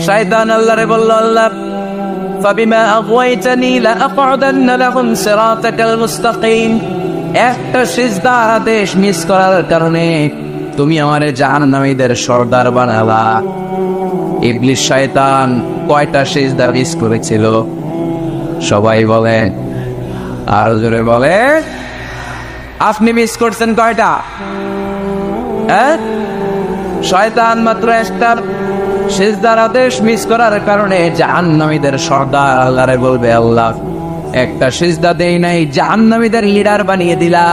শয়তান আল্লাহরে বলল, আল্লাহ ফাবিমা আগওয়াইতানি লাআকউদান্না লাহুম সিরাতাকাল মুস্তাকিম, একটা সিজদার আদেশ মিস করার কারণে তুমি আমারে জাহান্নামীদের সর্দার বানালা। ইবলিস শয়তান কয়টা সিজদা মিস করেছিল? সবাই বলে, আর জোরে বলে, আপনি মিস করছেন কয়টা? শয়তান মাত্র একটা সিজদার আদেশ মিস করার কারণে জাহান্নামীদের সর্দার আল্লাহরে বলবে, আল্লাহ একটা সিজদা দেই নাই, জাহান্নামীদের লিডার বানিয়ে দিলা,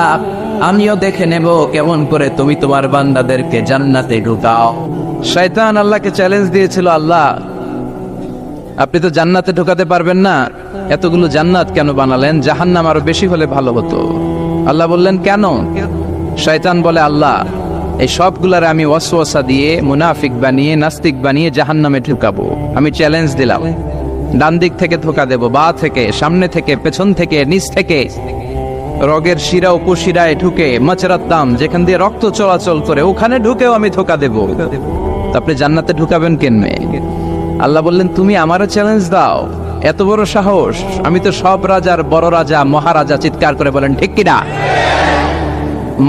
আমিও দেখে নেব কেমন করে তুমি তোমার বান্দাদেরকে জান্নাতে ঢুকাও। শয়তান আল্লাহকে চ্যালেঞ্জ দিয়েছিল, আল্লাহ আপনি তো জান্নাতে ঢুকাতে পারবেন না, এতগুলো জান্নাত কেন বানালেন? জাহান্নাম আরো বেশি হলে ভালো হতো। আল্লাহ বললেন, কেন? শয়তান বলে, আল্লাহ এই সবগুলার আমি ওয়াসওয়াসা দিয়ে মুনাফিক বানিয়ে নাস্তিক বানিয়ে জাহান্নামে ঢুকাবো। আমি চ্যালেঞ্জ দিলাম, ডান দিক থেকে ধোকা দেব, বা থেকে, সামনে থেকে, পেছন থেকে, নিচ থেকে, রগের শিরা উপশিরায় ঢুকে, মাচরার দাম যেখান দিয়ে রক্ত চলাচল করে ওখানে ঢুকেও আমি ধোকা দেব। আপনি জান্নাতে ঢুকাবেন কেমনে? আল্লাহ বললেন, তুমি আমারও চ্যালেঞ্জ দাও, এত বড় সাহস? আমি তো সব রাজার বড় রাজা, মহারাজা। চিৎকার করে বলেন ঠিক কিনা?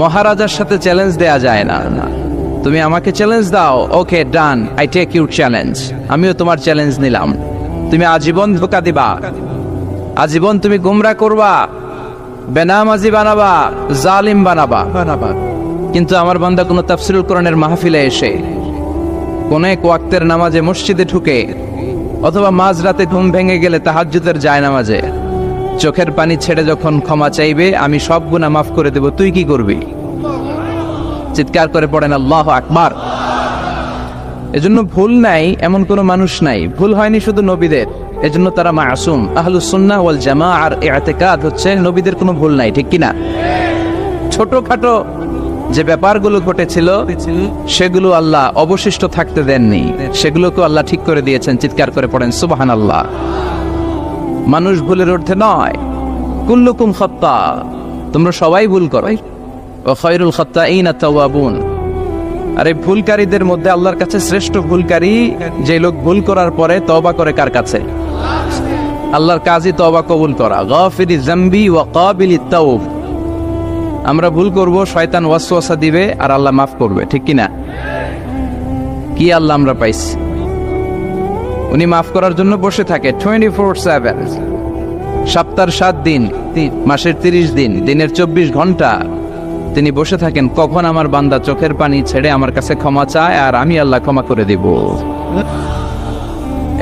মহারাজার সাথে চ্যালেঞ্জ দেয়া যায় না। তুমি আমাকে চ্যালেঞ্জ দাও, ওকে ডান, আই টেক ইউর চ্যালেঞ্জ। আমিও তোমার চ্যালেঞ্জ নিলাম। তুমি আজীবন ধোকা দিবা, আজীবন তুমি গুমরাহ করবা, বেনামাজি বানাবা, জালিম বানাবা। কিন্তু আমার বান্দা কোনো তাফসীরুল কোরআনের মাহফিলে এসে, কোন এক ওয়াক্তের নামাজে মসজিদে ঢুকে, অথবা মাঝরাতে ঘুম ভেঙে গেলে তাহাজ্জুদের জায়নামাজে চোখের পানি ছেড়ে যখন ক্ষমা চাইবে, আমি সব গুনাহ মাফ করে দেব, তুই কি করবি? চিৎকার করে পড়েন আল্লাহু আকবার। এজন্য ভুল নাই এমন কোন মানুষ নাই, ভুল হয়নি শুধু নবীদের, এজন্য তারা মাসুম। আহলুস সুন্নাহ ওয়াল জামাআর ইতিকাদ হচ্ছে নবীদের কোনো ভুল নাই, ঠিক কিনা? ছোটখাটো যে ব্যাপারগুলো ঘটেছিল সেগুলো আল্লাহ অবশিষ্ট থাকতে দেননি, সেগুলোকে আল্লাহ ঠিক করে দিয়েছেন। চিৎকার করে পড়েন সুবহানাল্লাহ। মানুষ ভুলের ঊর্ধ্বে নয়, কুল্লুকুম খাত্তা, তোমরা সবাই ভুল করো, ওয়া খায়রুল খাত্তাইনা তাওয়াবুন। আর এই ভুলকারীদের মধ্যে আল্লাহর কাছে শ্রেষ্ঠ ভুলকারী যে লোক ভুল করার পরে তওবা করে কার কাছে? আল্লাহর কাজই তওবা কবুল করা। গাফিরিজ যামবি ওয়া কাবিলিত তাওব। আমরা ভুল করব, শয়তান ওয়াসওয়াসা দিবে আর আল্লাহ মাফ করবে, ঠিক কিনা? কি আল্লাহ আমরা পাইছি, উনি মাফ করার জন্য বসে থাকে 24/7, সপ্তাহের 7 দিন, মাসের 30 দিন, দিনের 24 ঘন্টা তিনি বসে থাকেন, কখন আমার বান্দা চোখের পানি ছেড়ে আমার কাছে ক্ষমা চায় আর আমি আল্লাহ ক্ষমা করে দিব।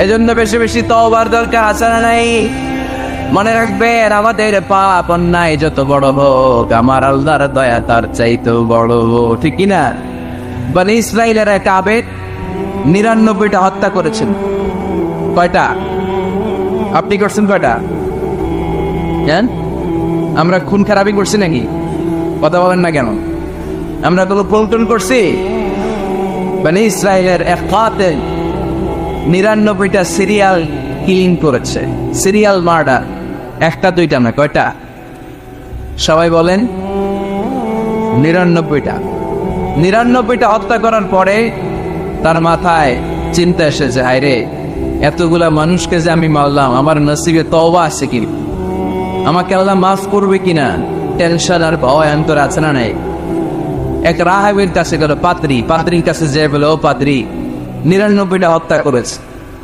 এজন্য বেশি বেশি তওবার দরকার আছে না নাই? মনে রাখবেন, আমাদের পাপ অন্যায় যত বড় হোক, আমার আল্লাহর দয়া তার চাইতেও বড়, ঠিক কিনা? বনি ইসরাইলের এক আবেদ 99টা হত্যা করেছেন। কয়টা? আপনি করছেন কয়টা? জান, আমরা খুন খারাপি করছি নাকি? কথা বলেন না কেন? আমরা তো পল্টন করছি। বনি ইসরাইলের এক কাতেল 99টা সিরিয়াল কিলিং করেছে, সিরিয়াল মার্ডার। একটা দুইটা না, কয়টা? সবাই বলেন 99টা। 99টা হত্যা করার পরে তার মাথায় চিন্তা এসেছে, হায় রে, এতগুলা মানুষকে যে আমি মারলাম, আমার নসিবে তওবা আছে কি? আমাকে আল্লাহ মাফ করবে কিনা? টেনশন আর ভয় অন্তর আছে না নাই? এক রাহাবের কাছে গেল, পাদ্রির কাছে যে বলে, ও পাদ্রি, 99টা হত্যা করেছে,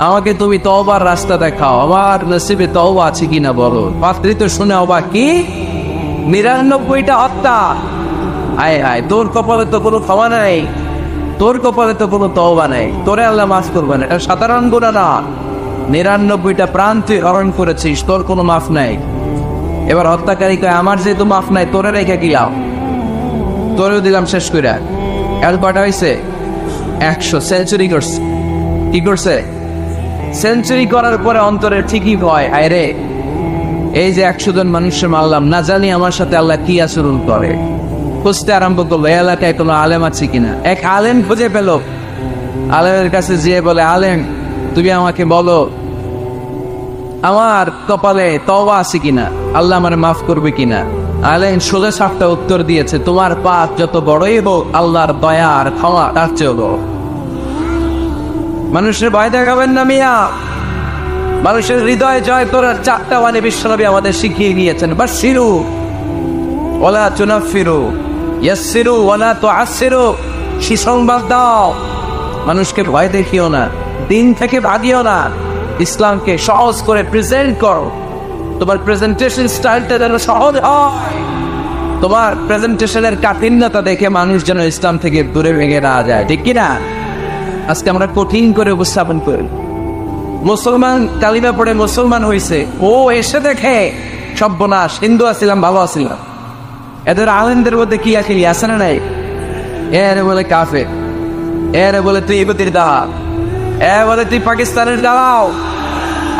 আমাকে তুমি তওবার রাস্তা দেখাও, আমার নসিবে তওবা আছে কিনা বলো। পাদ্রি তো শুনে অবাক, কি 99টা হত্যা? হায় হায়, তোর কপালে তো কোনো ক্ষমা নাই, তোর কপালে তো কোনো তওবা নাই, তোরে আল্লাহ মাফ করবে না। এটা সাধারণ গুনাহ না, 99টা প্রাণ তুই হরণ করেছিস, তোর কোনো মাফ নাই। এবার হত্যাকারী কয়, আমার যেহেতু মাফ নাই, তোরে রেখে গিলাম, তোরেও দিলাম শেষ করে। এর কটা হয়েছে? 100। সেঞ্চুরি করছে। কি করছে? সেঞ্চুরি করার পরে অন্তরে ঠিকই ভয়, হায় রে, এই যে 100 জন মানুষের মারলাম, না জানি আমার সাথে আল্লাহ কি আচরণ করে। খুঁজতে আরম্ভ করলো এলাকায় কোনো আলেম আছে কিনা। এক আলেম খুঁজে পেল, আলেমের কাছে যেয়ে বলে, আলেম তুমি আমাকে বলো আমার কপালে তওবা আছে কিনা, আল্লাহ আমার মাফ করবে কিনা। আলেম সোজা সাপটা উত্তর দিয়েছে, তোমার পাপ যত বড়ই হোক, আল্লাহর দয়া আর ক্ষমা তার চেয়েও বড়। মানুষের ভয় দেখাবেন না মিয়া। মানুষের হৃদয় জয় করার 4টা বাণী বিশ্বনবী আমাদের শিখিয়ে গিয়েছেন। বাশশিরু ওয়ালা তুনাফিরু, ইয়াসসিরু ওয়ালা তুআসসিরু। সুসংবাদ দাও, মানুষকে ভয় দেখিও না, দিন থেকে ভাগিও না, ইসলামকে সহজ করে প্রেজেন্ট করো। তোমার প্রেজেন্টেশন স্টাইলটা যেন সহজ হয়, তোমার প্রেজেন্টেশনের কাঠিন্যতা দেখে মানুষ যেন ইসলাম থেকে দূরে ভেঙে না যায়, ঠিক কিনা? আজকে আমরা কঠিন করে উপস্থাপন করি। মুসলমান কালিমা পড়ে মুসলমান হয়েছে, ও এসে দেখে সর্বনাশ, হিন্দু আসছিলাম ভালো আসছিলাম। এদের আলেমদের মধ্যে কি আখিলি আছে না নাই? এরে বলে কাফের, এরে বলে তুই ইহুদির দালাল, এ বলে তুই পাকিস্তানের দালাল,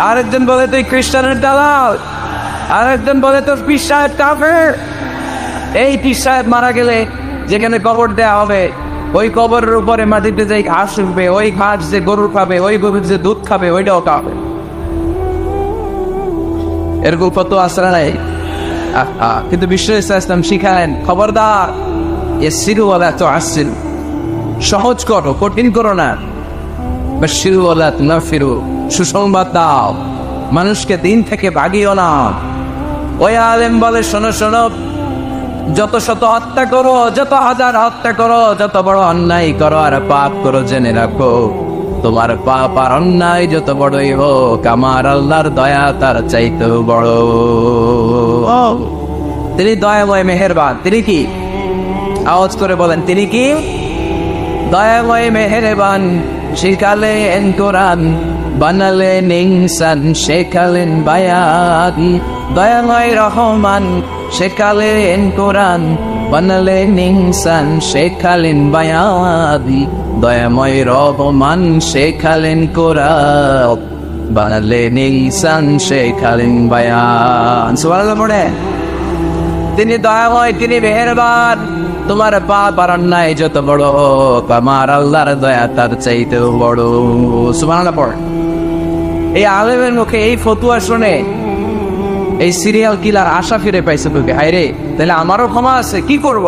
আরেকজন বলে তুই খ্রিস্টানের দালাল, আরেকজন বলে তোর পীর সাহেব কাফের। এই পীর সাহেব মারা গেলে যেখানে কবর দেয়া হবে, ওই কবরের উপরে মাটিতে যে ঘাস উঠবে, ওই ঘাস যে গরু খাবে, ওই গরুর যে দুধ খাবে, ওইটাও খাবে। এরকম কত আসরা নাই? কিন্তু বিশ্ব ইসলাম শিখালেন, খবরদার, ইয়াসসিরু ওয়ালা তুআসসিরু, সহজ করো, কঠিন করো না। বাশশিরু ওয়ালা তুনাফিরু, সুসংবাদ দাও, মানুষকে দিন থেকে ভাগিও না। ওই আলেম বলে, শোনো শোনো, যত শত হত্যা করো, যত হাজার হত্যা করো, যত বড় অন্যায় করো আর পাপ করো, জেনে রাখো তোমার পাপ আর অন্যায় যত বড়ই হোক, আমার আল্লাহর দয়া তার চাইতেও বড়। তিনি দয়াময় মেহেরবান। তিনি কি? আওয়াজ করে বলেন, তিনি কি? দয়াময় মেহেরবান। শিখালেন কোরআন, বানালেন ইনসান, শেখালেন বায়ান। দয়াময় রহমান, শেখালেন কোরআন, বানালেন ইনসান, শেখালেন বায়ান। দয়াময় রহমান, শেখালেন কোরআন, বানালেন ইনসান, শেখালেন বায়ান। সুবহানাল্লাহ পড়ে। তিনি দয়াময়, তিনি মেহেরবান। তোমার পাপ আর অন্যায় যত বড় হোক, আমার আল্লাহর দয়া তার চাইতেও বড়। সুবহানাল্লাহ পড়ে। এই আলেমের মুখে এই ফতুয়া শুনে এই সিরিয়াল কিলার আশা ফিরে পাইছে তোকে। হায় রে, তাহলে আমারও ক্ষমা আছে, কি করব?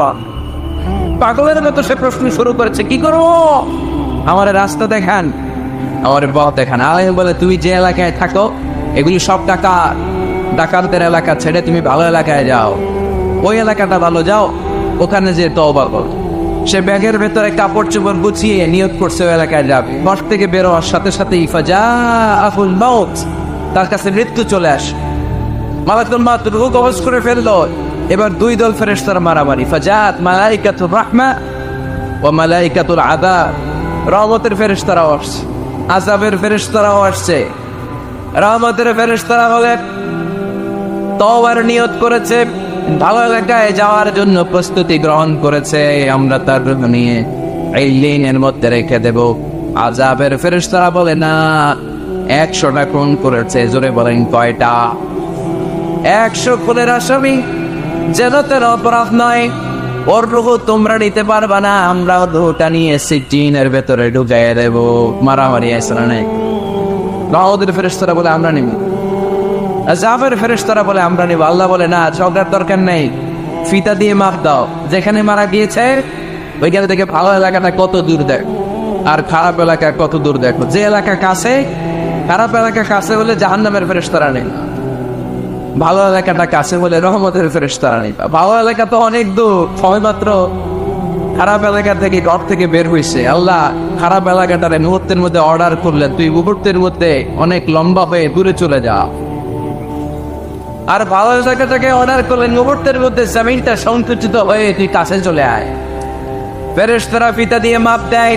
পাগলের মতো সে প্রশ্ন শুরু করেছে, কি করব? আমার রাস্তা দেখান, আমার পথ দেখান। আলেম বলে, তুমি যে এলাকায় থাকো এগুলি সব ডাকাতের এলাকা ছেড়ে তুমি ভালো এলাকায় যাও, ওই এলাকাটা ভালো, যাও ওখানে যে তওবা করো। সে ব্যাগের ভেতরে কাপড় চোপড় গুছিয়ে নিয়ত করছে ওই এলাকায় যাবে। ঘর থেকে বের হওয়ার সাথে সাথে ফাজাআহুল মাউত, তার কাছে মৃত্যু চলে আসে। মালাকুল মাউত রূহ কবজ করে ফেললো। এবার দুই দল ফেরেশতারা মারামারি। ফাজাআত মালাইকাতুর রাহমা ওয়া মালাইকাতুল আযাব। রহমতের ফেরেশতারাও আসছে, আযাবের ফেরেশতারাও আসছে। রহমতের ফেরেশতারা বলে, তওবার নিয়ত করেছে, ভালো এলাকায় যাওয়ার জন্য প্রস্তুতি গ্রহণ করেছে, আমরা তার নিয়ে ইল্লিনের মধ্যে রেখে দেব। আযাবের ফেরেশতারা বলে, না, 100টা খুন করেছে। জোরে বলেন, কয়টা? 100 খুনের আসামি, যেন তেন অপরাধ নয়। ওর রূহ তোমরা নিতে পারবা না, আমরা রূহটা নিয়ে সিজিনের ভেতরে ঢুকাইয়া দেব। মারামারি আসলে নাই। রহমতের ফেরেশতারা বলে, আমরা নিব। আযাবের ফেরেশতারা বলে, আমরা নিব। আল্লাহ বলে, না, ঝগড়ার দরকার নেই, ফিতা দিয়ে মাপ দাও। যেখানে মারা গিয়েছে ওইখানে থেকে ভালো এলাকাটা কত দূর দেখ, আর খারাপ এলাকা কত দূর দেখো। যে এলাকা কাছে, খারাপ এলাকা কাছে বলে জাহান্নামের ফেরেশতারা নেই, ভালো এলাকাটা কাছে বলে রহমতের ফেরেশতারা নেই। ভালো এলাকা তো অনেক দূর, সময় মাত্র খারাপ এলাকা থেকে ঘর থেকে বের হয়েছে। আল্লাহ খারাপ এলাকাটারে মুহূর্তের মধ্যে অর্ডার করলেন, তুই মুহূর্তের মধ্যে অনেক লম্বা হয়ে দূরে চলে যা। আর ভালো এলাকাটাকে অর্ডার করলেন, মুহূর্তের মধ্যে জমিনটা সংকুচিত হয়ে তুই কাছে চলে আয়। ফেরেশতারা ফিতা দিয়ে মাপ দেয়।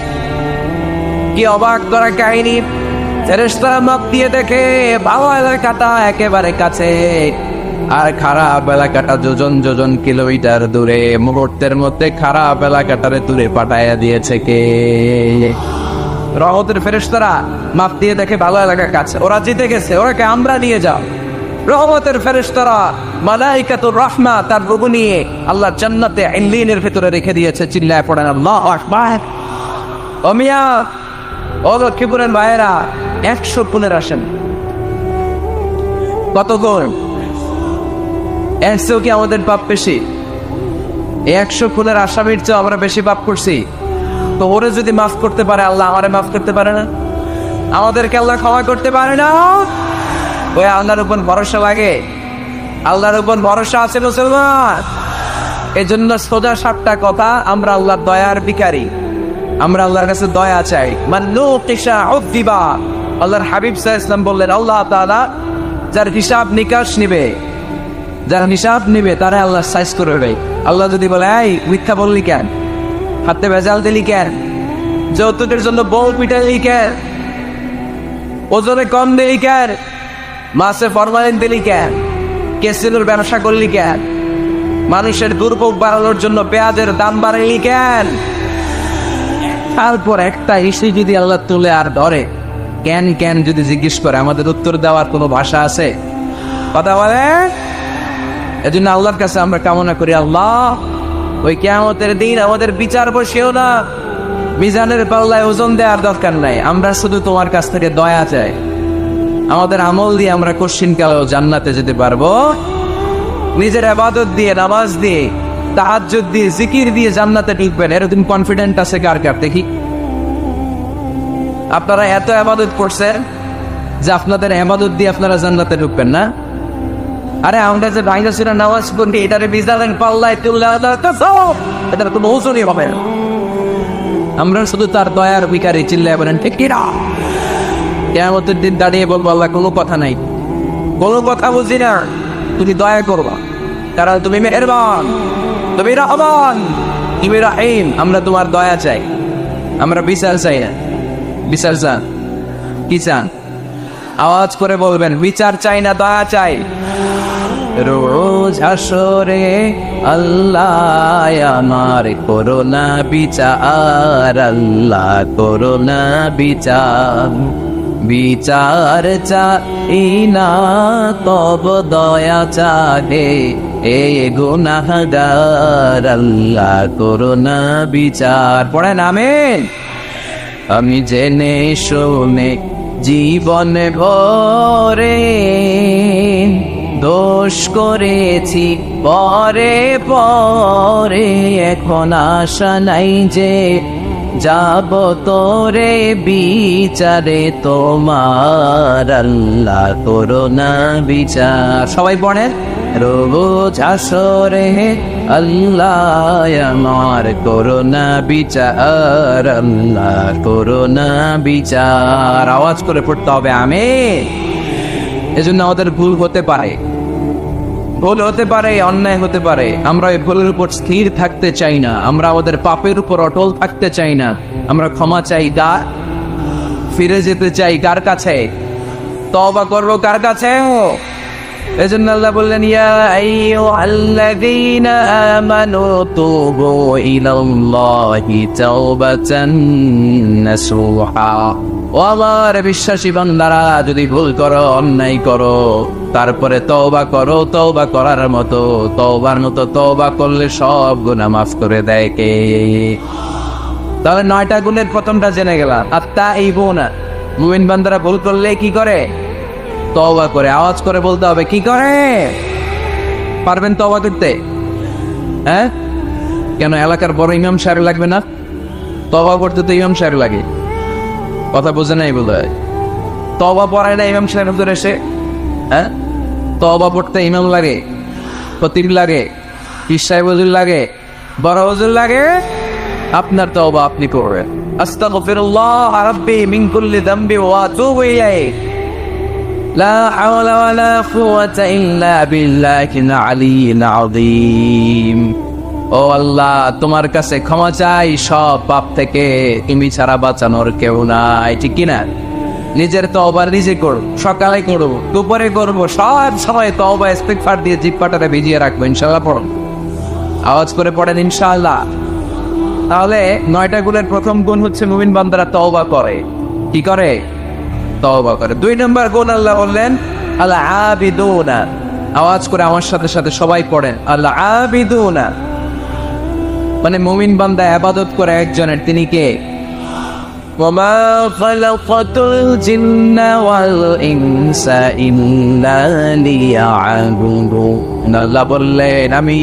কি অবাক করা কাহিনী! ফেরেশতারা মাপ দিয়ে দেখে ভালো এলাকাটা একেবারে কাছে, আর খারাপ এলাকাটা যোজন যোজন কিলোমিটার দূরে। মুহূর্তের মধ্যে খারাপ এলাকাটারে দূরে পাঠাইয়া দিয়েছে কে? রহমতের ফেরেশতারা মাপ দিয়ে দেখে ভালো এলাকা কাছে, ওরা জিতে গেছে, ওরাকে আমরা নিয়ে যাও। রহমতের ফেরেশতারা মালাইকাতুর রাহমা তার রূহ নিয়ে আল্লাহ জান্নাতে ইল্লিনের ভিতরে রেখে দিয়েছে। চিল্লায় পড়েন আল্লাহু আকবার। ও মিয়া, ও লক্ষ্মীপুরের ভাইয়েরা, 100 খুনের আসেন। কত গুণ? 100 কি আমাদের পাপ বেশি? 100 খুনের আসামির চেয়ে আমরা বেশি পাপ করছি। তো ওরে যদি মাফ করতে পারে আল্লাহ, আমারে মাফ করতে পারে না? আমাদেরকে আল্লাহ ক্ষমা করতে পারে না? ওই আল্লাহর উপর ভরসা লাগে? আল্লাহর উপর ভরসা আছে মুসলমান? এই জন্য সোজা সাপটা কথা, আমরা আল্লাহর দয়ার ভিখারি, আমরা আল্লাহর কাছে দয়া চাই। আল্লাহর হাবিব সাল্লাল্লাহু আলাইহি ওয়াসাল্লাম বললেন, আল্লাহ তাআলা যার হিসাব নিকাশ নিবে, যারা হিসাব নিবে তারা আল্লাহ সাইজ করবে। আল্লাহ যদি বলে, এই মিথ্যা বললি কেন, হাতে ভেজাল দিলি কেন, যৌতুকের জন্য বউ পিটালি কেন, ওজনে কম দিলি কেন, মাছে ফরমালিন দিলি কেন, কেসিনোর ব্যবসা করলি কেন, মানুষের দুর্ভোগ বাড়ানোর জন্য পেঁয়াজের দাম বাড়ালি কেন, তারপর একটা ইস্যু যদি আল্লাহ তুলে আর ধরে কেন কেন যদি জিজ্ঞেস করে, আমাদের উত্তর দেওয়ার কোনো ভাষা আছে? কথা বলে? এজন্য আল্লাহর কাছে আমরা কামনা করি, আল্লাহ ওই কিয়ামতের দিন আমাদের বিচার বসেও না, মিজানের পাল্লায় ওজন দেওয়ার দরকার নাই, আমরা শুধু তোমার কাছ থেকে দয়া চাই। আমাদের আমল দিয়ে আমরা কশিনকালেও জান্নাতে যেতে পারবো, নিজের ইবাদত দিয়ে, নামাজ দিয়ে, তাহাজ্জুদ দিয়ে, জিকির দিয়ে জান্নাতে ঢুকবেন, এরকম কনফিডেন্ট আছে কার কার? দেখি। আপনারা এত ইবাদত করছেন যে আপনাদের ইবাদত দিয়ে আপনারা জান্নাতে ঢুকবেন না? আরে আমরা যে বাইরে ছিল নামাজ পড়ি, এটারে মিজানের পাল্লায় তুলে এটার কোনো ওজনই হবে না। আমরা শুধু তার দয়ার ভিখারি, চিল্লায় বলেন ঠিক কিনা? কিয়ামতের দিন দাঁড়িয়ে বলবো, আল্লাহ কোনো কথা নাই, কোনো কথা বুঝি না, তুমি দয়া করবা, কারণ তুমি মেহেরবান, তুমি রহমান, তুমি রহিম। আমরা তোমার দয়া চাই, আমরা বিচার চাই না। বিচার চান? কি চান? আওয়াজ করে বলবেন, বিচার চাই না, দয়া চাই। রোজ হাসরে আল্লাহ আমার করোনা বিচার, আল্লাহ করোনা বিচার, বিচার চাই না তব দয়া চাহে এ গুনাহগার, আল্লাহ করোনা বিচার। পড়েন আমিন। আমি জেনে শুনে জীবন ভরে দোষ করেছি পরে পরে, এখন আশা নাই যে যাব তোরে বিচারে তোমার, আল্লাহ করোনা বিচার। সবাই পড়েন, রোজ হাসরে আল্লাহ আমার করোনা বিচার, আল্লাহ করোনা বিচার। আওয়াজ করে পড়তে হবে আমিন। এজন্য আমাদের ভুল হতে পারে, ভুল হতে পারে, অন্যায় হতে পারে, আমরা এই ভুলের উপর স্থির থাকতে চাই না, আমরা আমাদের পাপের উপর অটল থাকতে চাই না, আমরা ক্ষমা চাই, ফিরে যেতে চাই কার কাছে? তওবা করবো কার কাছে? এজন্য আল্লাহ বললেন, ইয়া আইয়ুহাল্লাযীনা আমানু তুবু ইলাল্লাহি তাওবাতান নাসুহা। ও আমার বিশ্বাসী বান্দারা, যদি ভুল করো, অন্যায় করো, তারপরে তওবা করো, তওবা করার মতো, তওবার মতো তওবা করলে সব গুনাহ মাফ করে দেয় কে? তাহলে 9টা গুণের প্রথমটা জেনে গেলাম, আত-তাইবুনা। মুমিন বান্দারা ভুল করলে কি করে? তওবা করে। আওয়াজ করে বলতে হবে, কি করে? পারবেন তওবা করতে? হ্যাঁ, কেন এলাকার বড় ইমাম সাহেব লাগবে না? তওবা করতে তো ইমাম সাহেব লাগে। কথা বোঝে নাই বলে তওবা পড়ায় না ইমাম সাহেব হুজুর এসে? হ্যাঁ, তওবা পড়তে ইমাম লাগে, খতিব লাগে, পীর সাহেব হুজুর লাগে, বড় হুজুর লাগে। আপনার তওবা আপনি করবেন। আস্তাগফিরুল্লাহ রাব্বি মিন কুল্লি যামবি ওয়া আতুবু ইলাইহি, লা হাওলা ওয়ালা কুওয়াতা ইল্লা বিল্লাহিল আলিয়্যিল আযীম। ও আল্লাহ, তোমার কাছে ক্ষমা চাই সব পাপ থেকে, তুমি ছাড়া বাঁচানোর কেউ নাই। ঠিক কিনা? নিজের তওবা নিজে করো, সকালে করো, দুপুরে করবো, সব সময় তওবা ইস্তিগফার দিয়ে জিহ্বাটারে ভিজিয়ে রাখবো। ইনশাআল্লাহ পড়ুন, আওয়াজ করে পড়েন ইনশাআল্লাহ। তাহলে 9টা গুণের প্রথম গুণ হচ্ছে মুমিন বান্দারা তওবা করে। কি করে? তওবা করে। 2 নম্বর গুণ আল্লাহ বললেন আল আবিদুনা। আওয়াজ করে আমার সাথে সাথে সবাই পড়েন, আল আবিদুনা মানে মুমিন বান্দা ইবাদত করে একজনের, তিনি কে? ওয়ামা খালাকাতুল জিন্না ওয়াল ইনসা ইল্লা লিয়া'বুদুন। আল্লাহ বললেন, আমি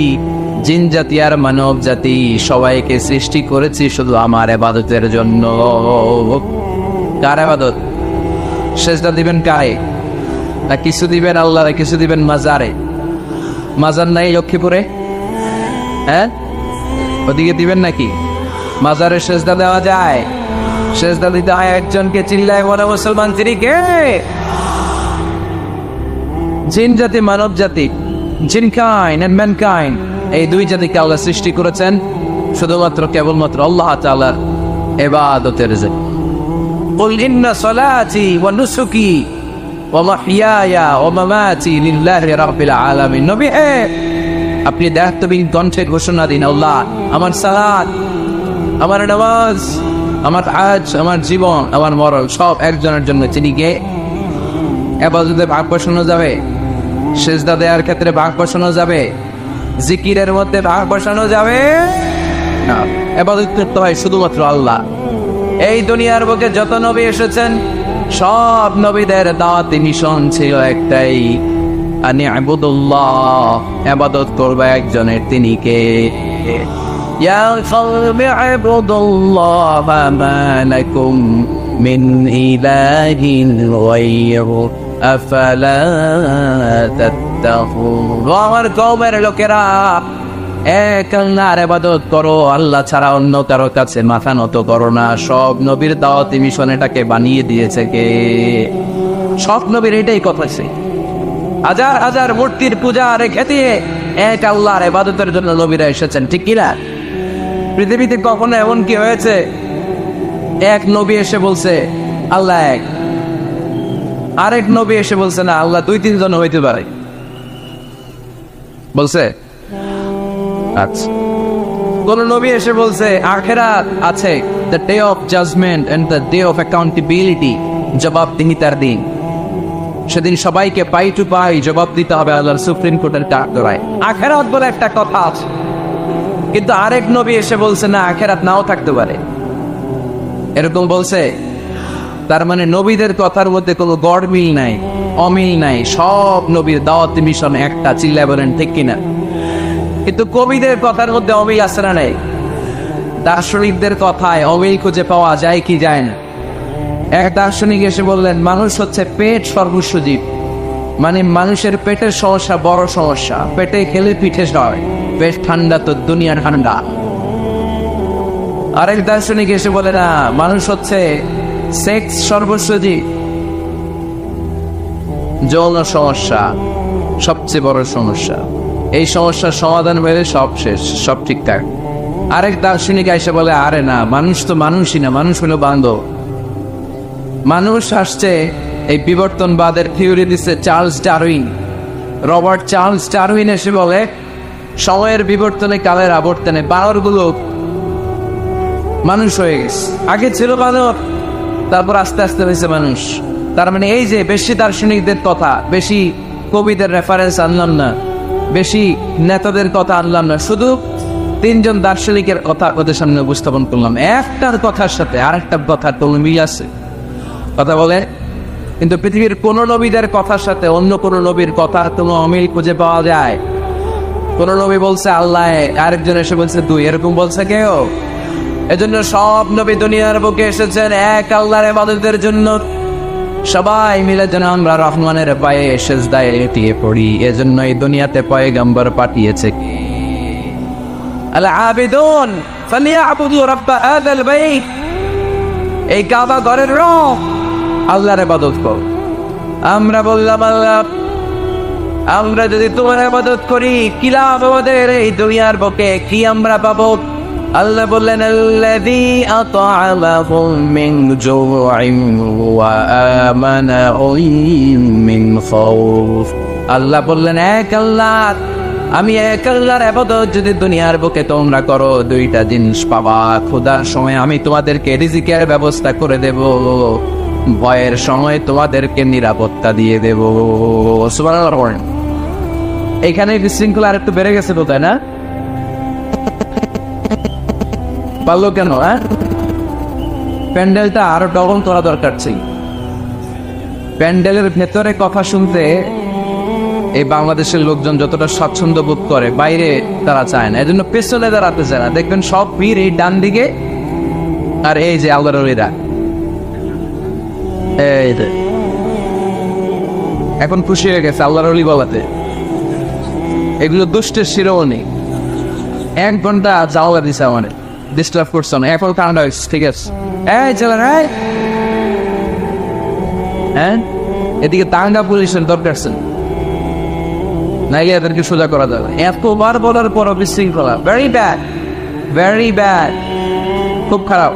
জিন জাতি আর মানব জাতি সবাইকে সৃষ্টি করেছি শুধু আমার ইবাদতের জন্য। কার ইবাদত? সেজদা দিবেন কারে? না কিছু দিবেন আল্লাহরে, কিছু দিবেন মাজারে? মাজার নাই লক্ষ্মীপুরে? হ্যাঁ, ওদিকে দিবেন নাকি? মাজারে সেজদা দেওয়া যায়? সেজদা দিতে হয় একজনকে। চিল্লায় বলে মুসলমান, তিনি কে? জিন জাতি, মানব জাতি, জিন কাইন্ড এন্ড ম্যানকাইন্ড, এই দুই জাতিকে আল্লাহ সৃষ্টি করেছেন শুধুমাত্র কেবলমাত্র আল্লাহ তাআলার ইবাদতের জন্য। কুল ইন্না সলাতি ওয়া নুসুকি ওয়া মাহইয়ায়া ওয়া মামাতি লিল্লাহি রাব্বিল আলামিন। নবী হে, আপনি দায়িত্বহীন কণ্ঠে ঘোষণা দিন, আল্লাহ, আমার সালাত, আমার নামাজ, আমার হজ, আমার জীবন, আমার মরণ সব একজনের জন্য। তিনি কে? ইবাদতে ভাগ বসানো যাবে? সেজদা দেওয়ার ক্ষেত্রে ভাগ বসানো যাবে? জিকিরের মধ্যে ভাগ বসানো যাবে না। ইবাদত করতে হয় শুধুমাত্র আল্লাহ। এই দুনিয়ার বুকে যত নবী এসেছেন সব নবীদের দাওয়াতি মিশন ছিল একটাই, আনি ইবাদুল্লাহ, ইবাদত করবে একজনের, তিনি কে? ইয়া কওমি ইবাদুল্লাহ মা লাকুম মিন ইলাহিন গায়রু আফালা তাত্তাকুন। আমার কওমের লোকেরা, এক আল্লাহর ইবাদত করো, আল্লাহ ছাড়া অন্য কারো কাছে মাথা নত করো না। সব নবীর দাওয়াতি মিশন এটাকে বানিয়ে দিয়েছে কে? সব নবীর এটাই কথা ছিল। হাজার হাজার মূর্তির পূজা রেখে দিয়ে এক আল্লাহর ইবাদতের জন্য নবীরা এসেছেন, ঠিক কিনা? পৃথিবীতে কখনো এমন কি হয়েছে এক নবী এসে বলছে আল্লাহ এক, আরেক নবী এসে বলছে না আল্লাহ দুই তিনজন হইতে পারে? বলছে? আচ্ছা, কোন নবী এসে বলছে আখিরাত আছে, the day of judgement and the day of accountability, জবাবদিহিতার দিন, সেদিন সবাইকে পাই টু পাই জবাব দিতে হবে আল্লাহর সুপ্রিম কোর্টের কাঠগড়ায়। আখিরাত বলে একটা কথা আছে, কিন্তু আরেক নবী এসে বলছে না আখিরাত নাও থাকতে পারে, এরকম বলছে। তার মানে নবীদের কথার মধ্যে কোনো গড়মিল নাই, অমিল নাই। সব নবীর দাওয়াতি মিশন একটা, চিল্লায় বলেন ঠিক কিনা? কিন্তু কবিদের কথার মধ্যে অমিল আছে না নাই? দার্শনিকদের কথায় অমিল খুঁজে পাওয়া যায় কি যায় না? এক দার্শনিক এসে বললেন মানুষ হচ্ছে পেট সর্বস্ব জীব, মানে মানুষের পেটের সমস্যা বড় সমস্যা, পেটে খেলে পিঠে সয়, পেট ঠান্ডা তো দুনিয়া ঠান্ডা। আরেক দার্শনিক এসে বলে না, মানুষ হচ্ছে সেক্স সর্বস্ব জীব, যৌন সমস্যা সবচেয়ে বড় সমস্যা, এই সমস্যার সমাধান হলে সব শেষ, সব ঠিকঠাক। আরেক দার্শনিক এসে বলে আরে না, মানুষ তো মানুষই না, মানুষ হলো বান্ধব। মানুষ আসছে এই বিবর্তনবাদের থিওরি দিচ্ছে Charles Darwin, Robert Charles Darwin এসে বলে সময়ের বিবর্তনে কালের আবর্তনে বানরগুলো মানুষ হয়ে গেছে, আগে ছিল বানর, তারপর আস্তে আস্তে হয়েছে মানুষ। তার মানে এই যে বেশি দার্শনিকদের কথা, বেশি কবিদের রেফারেন্স আনলাম না, বেশি নেতাদের কথা আনলাম না, শুধু তিনজন দার্শনিকের কথা ওদের সামনে উপস্থাপন করলাম। একটার কথার সাথে আরেকটার কথার কোনো মিল আছে? কথা বলে। কিন্তু পৃথিবীর কোন নবীদের কথার সাথে অন্য কোন নবীর কথা কোনো অমিল খুঁজে পাওয়া যায়? কোন নবী বলছে আল্লাহ, আরেকজন এসে বলছে দুই, এরকম বলছে কেউ? এজন্য সব নবী দুনিয়ার বুকে এসেছেন এক আল্লাহর ইবাদতের জন্য। সবাই মিলে যেন আমরা রহমানের পায়ে সেজদায় এটিয়ে পড়ি, এজন্য এই দুনিয়াতে পয়গম্বর পাঠিয়েছে। আল আবিদুন ফালিয়াবুদু রাব্ব হাযাল বাইত, এই কাবা ঘরের রব আল্লাহর ইবাদত কর। আমরা বললাম আল্লাহ, আমরা যদি তোমার ইবাদত করি কি লাভ আমাদের এই দুনিয়ার বুকে, কি আমরা পাবো? আল্লাহ বললেন আল্লাযী আত'আমাহুম মিন জু'ইন ওয়া আমানাহুম মিন খাউফ। আল্লাহ বললেন এক আল্লাহ, আমি এক আল্লাহর ইবাদত যদি দুনিয়ার বুকে তোমরা করো দুইটা জিনিস পাবা। ক্ষুধার সময় আমি তোমাদেরকে রিজিকের ব্যবস্থা করে দেব, ভয়ের সময় তোমাদেরকে নিরাপত্তা দিয়ে দেব। সুবহানাল্লাহ। এখানে বিশৃঙ্খলা আর একটু বেড়ে গেছে বোধহয় না? পারলো কেন? প্যান্ডেলটা আরো ডবল করা দরকার ছিল। প্যান্ডেলের ভেতরে কথা শুনতে এই বাংলাদেশের লোকজন যতটা স্বাচ্ছন্দ্য বোধ করে, বাইরে তারা চায় না, এজন্য পেছনে দাঁড়াতে চায় না। দেখবেন সব ভিড় এই ডান দিকে, আর এই যে আল্লাহর ওলিরা, এই এখন খুশি হয়ে গেছে আল্লাহর ওলি বলাতে। এগুলো দুষ্টের শিরোমণি। 1 ঘন্টা জাওলা দিছে আমাদের, ডিস্টার্ব করছে না। এখন ঠান্ডা হয়েছে, ঠিক আছে। এই চলেন, হ্যাঁ এদিকে টাঙ্গা পুলিশের দরকার ছিল, নাইলে এদেরকে সোজা করা যাবে। এতবার বলার পর বিশৃঙ্খলা, ভেরি ব্যাড, ভেরি ব্যাড, খুব খারাপ।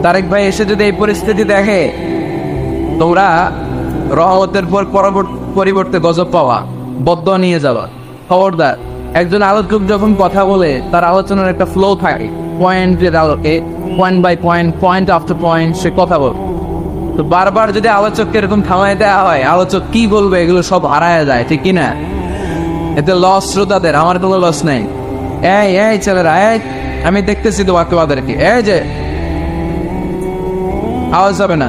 তারেক ভাই এসে যদি এই পরিস্থিতি দেখে, তোমরা রহমতের পর পরিবর্তে গজব পাওয়া, বদদোয়া নিয়ে যাওয়া। খবরদার, একজন আলোচক যখন কথা বলে তার আলোচনার একটা ফ্লো থাকে, পয়েন্টের আলোকে, point by point, point after point সে কথা বলে। তো বারবার যদি আলোচককে এরকম থামাই দেওয়া হয়, আলোচক কি বলবে এগুলো সব হারায় যায়, ঠিক কিনা? এতে লস শ্রোতাদের, আমার কোনো লস নেই। এই ছেলেরা, আমি দেখতেছি তোমাদেরকে, এই যে আওয়াজ হবে না,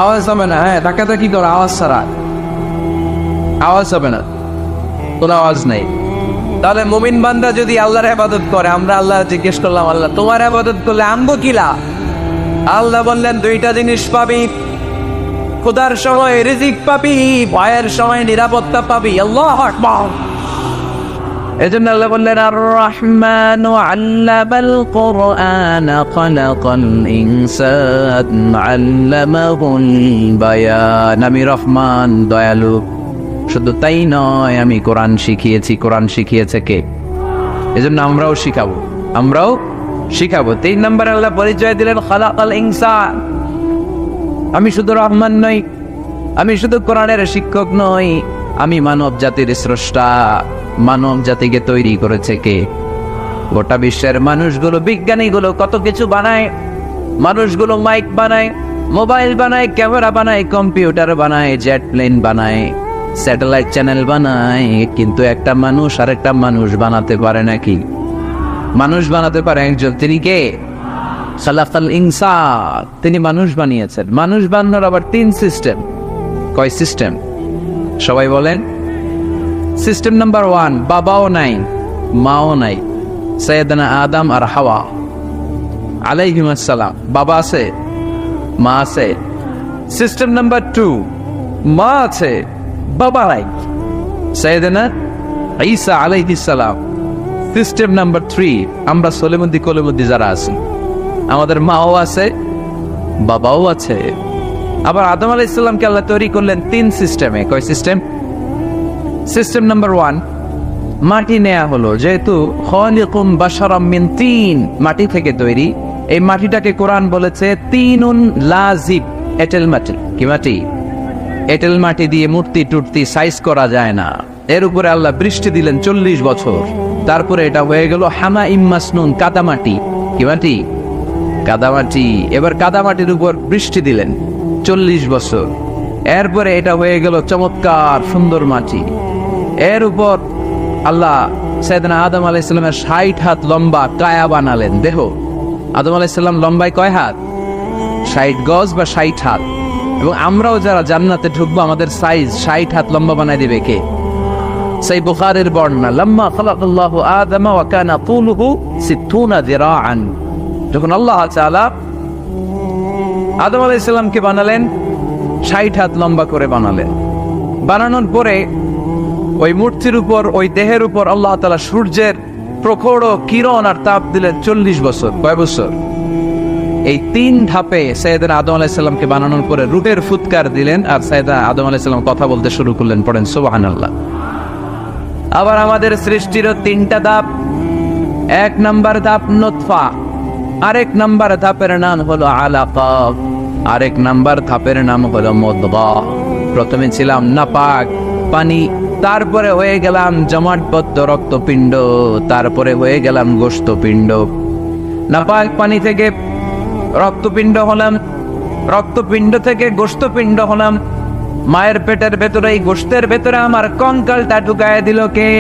আওয়াজ হবে না। হ্যাঁ টাকাটা কি করো, আওয়াজ ছাড়া আওয়াজ হবে না, কোনো আওয়াজ নেই। তাহলে মুমিন বান্দা যদি আল্লাহর ইবাদত করে, আমরা আল্লাহ জিজ্ঞেস করলাম, আল্লাহ তোমার ইবাদত করলে আমগো কিলা? আল্লাহ বললেন 2টা জিনিস পাবি, ক্ষুধার সময় রিজিক পাবি, ভয়ের সময় নিরাপত্তা পাবি। আল্লাহু আকবার। এজন্য আল্লাহ বললেন আর রহমানু আল্লামাল কুরআন খালাকাল ইনসান আল্লামাহুল বায়ান। আমি রহমান, দয়ালু। শুধু তাই নয়, আমি কোরআন শিখিয়েছি। কোরআন শিখিয়েছে কে? এজন্য আমরাও শিখাবো, আমরাও শিখাবো। 3 নম্বরে আল্লাহ পরিচয় দিলেন খালাকাল ইনসান। আমি শুধু রহমান নই, আমি শুধু কোরআনের শিক্ষক নই, আমি মানব জাতির স্রষ্টা। মানব জাতিকে তৈরি করেছে কে? গোটা বিশ্বের মানুষগুলো, বিজ্ঞানীগুলো কত কিছু বানায়। মানুষগুলো মাইক বানায়, মোবাইল বানায়, ক্যামেরা বানায়, কম্পিউটার বানায়, জেট প্লেন বানায়, স্যাটেলাইট চ্যানেল বানায়, কিন্তু একটা মানুষ আর একটা মানুষ বানাতে পারে নাকি? মানুষ বানাতে পারে একজন, তিনি কে? খালাকাল ইনসান, তিনি মানুষ বানিয়েছেন। মানুষ বানানোর আবার 3 সিস্টেম। কয় সিস্টেম? সবাই বলেন। সিস্টেম নাম্বার 1, বাবাও নাই, মাও নাই, সাইয়েদনা আদম আর হাওয়া আলাইহিস সালাম। বাবা আছে, মা আছে। সিস্টেম নাম্বার 2, মা আছে, বাবা নাই, সাইয়েদনা ঈসা আলাইহিস সালাম। সিস্টেম নাম্বার 3, আমরা সলেমুদ্দি কলেমুদ্দি যারা আছি, আমাদের মাও আছে, বাবাও আছে। আবার আদম আলাইহিস সালামকে আল্লাহ তৈরি করলেন 3 সিস্টেমে। কয় সিস্টেম? সিস্টেম নাম্বার 1, মাটি নেয়া হলো। যেহেতু খালিকুম বাশারাম মিন তিন, মাটি থেকে তৈরি, এই মাটিটাকে কোরআন বলেছে তিনুন লাজিব, এঁটেল মাটি। কি মাটি? এঁটেল মাটি দিয়ে মূর্তি টুর্তি সাইজ করা যায় না। এর উপরে আল্লাহ বৃষ্টি দিলেন 40 বছর। তারপরে এটা হয়ে গেল হামা ইম্মাসনুন, কাদামাটি। কি মাটি? কাদামাটি। এবার কাদামাটির উপর বৃষ্টি দিলেন 40 বছর। এরপরে এটা হয়ে গেল চমৎকার সুন্দর মাটি। এর উপর আল্লাহ সাইয়েদনা আদম আলাইহিস সালামের 60 হাত লম্বা কায়া বানালেন, দেহ। আদম আলাইহিস সালাম লম্বায় কয় হাত? 60 গজ বা 60 হাত। এবং আমরাও যারা জান্নাতে ঢুকবো, আমাদের সাইজ 60 হাত লম্বা বানাই দিবে কে? সেই বুখারীর বর্ণনা, লাম্মা খালাকাল্লাহু আদম ওয়া কানা তুলুহু 60 যিরাআন। যখন আল্লাহ তাআলা আদম আলাইহিস সালামকে বানালেন, 60 হাত লম্বা করে বানালেন। বানানোর পরে ওই মূর্তির উপর, ওই দেহের উপর আল্লাহ তাআলা সূর্যের প্রখর কিরণ আর তাপ দিলেন 40 বছর। কয় বছর? এই 3 ধাপে সাইয়েদনা আদম আলাইহিস সালামকে বানানোর পরে রূহের ফুৎকার দিলেন, আর সাইয়েদনা আদম আলাইহিস সালাম কথা বলতে শুরু করলেন। পড়েন সুবহানাল্লাহ। আবার আমাদের সৃষ্টিরও 3টা ধাপ। 1 নাম্বার ধাপ নুতফা, আরেক নাম্বার ধাপের নাম হলো আলাকা, আরেক নাম্বার ধাপের নাম হলো মুদগা। প্রথমে ছিলাম নাপাক পানি, তারপরে হয়ে গেলাম জমাটবদ্ধ রক্তপিণ্ড, তারপরে হয়ে গেলাম গোশতপিণ্ড। নাপাক পানি থেকে রক্তপিণ্ড হলাম, রক্তপিণ্ড থেকে গোশতপিণ্ড হলাম। মায়ের পেটের ভেতরে, এই গোশতের ভেতরে আমার কঙ্কালটা ঢুকায় দিল কে?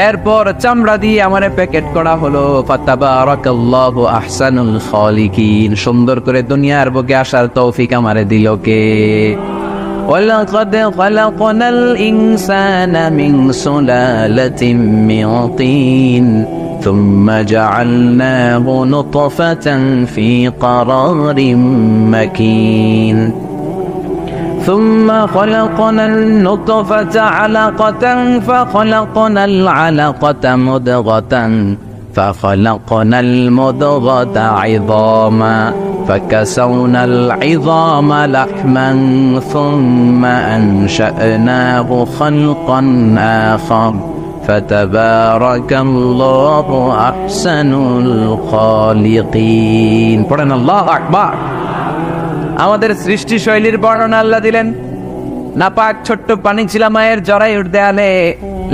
এরপর চামড়া দিয়ে আমারে প্যাকেট করা হলো। ফাতাবারাকাল্লাহু আহসানুল খালিকিন। সুন্দর করে দুনিয়ার বুকে আসার তৌফিক আমারে দিল কে? ওয়ালাকাদ খালাকনাল ইনসানা মিন সুলালাতিন মিন তিন ثم جعلناه نطفة في قرار مكين ثم خلقنا النطفة علقة فخلقنا العلقة مضغة فخلقنا المضغة عظاما فكسونا العظام لحما ثم أنشأناه خلقا آخر فتبارك الله أحسن الخالقين পড়েন আল্লাহু আকবার। আমাদের সৃষ্টি শৈলীর বর্ণনা আল্লাহ দিলেন। নাপাক ছোট্ট পানি ছিল মায়ের জরায়ুর দেয়ালে,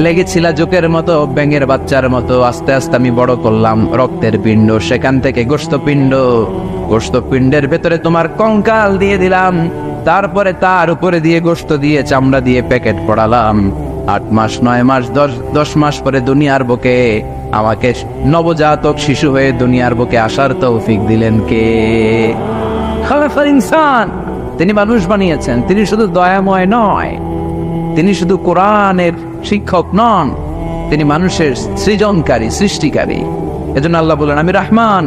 লেগেছিল জোকের মতো, ব্যাঙের বাচ্চার মতো। আস্তে আস্তে আমি বড় করলাম রক্তের পিণ্ড, সেখান থেকে গোশতপিণ্ড, গোশতপিণ্ডের ভেতরে তোমার কঙ্কাল দিয়ে দিলাম, তারপরে তার উপরে দিয়ে গোশত দিয়ে চামড়া দিয়ে প্যাকেট পড়ালাম। 8 মাস 9 মাস 10 মাস পরে দুনিয়ার বুকে আমাকে নবজাতক শিশু হয়ে দুনিয়ার বুকে আসার তৌফিক দিলেন কে? খালাকাল ইনসান, তিনি মানুষ বানিয়েছেন। তিনি শুধু দয়াময় নয়, তিনি শুধু কোরআনের শিক্ষক নন, তিনি মানুষের সৃজনকারী, সৃষ্টিকারী। এজন্য আল্লাহ বলেন, আমি রহমান,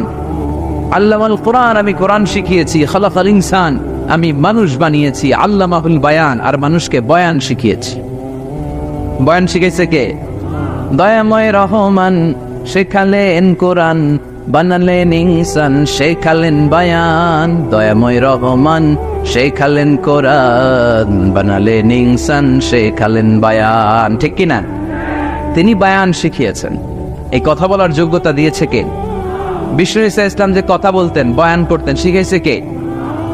আল্লামাল কোরআন, আমি কোরআন শিখিয়েছি। খালাকাল ইনসান, আমি মানুষ বানিয়েছি। আল্লামাহুল বায়ান, আর মানুষকে বয়ান শিখিয়েছি। বয়ান শিখাইছে কে? দয়াময় রহমান শেখালেন কোরআন, বানালেন ইনসান, শেখালেন বায়ান। দয়াময় রহমান শেখালেন কোরআন, বানালেন ইনসান, শেখালেন বায়ান। ঠিক কিনা? তিনি বায়ান শিখিয়েছেন। এই কথা বলার যোগ্যতা দিয়েছে কে? বিষ্ণু ঈসা ইসলাম যে কথা বলতেন, বয়ান করতেন, শিখাইছে কে?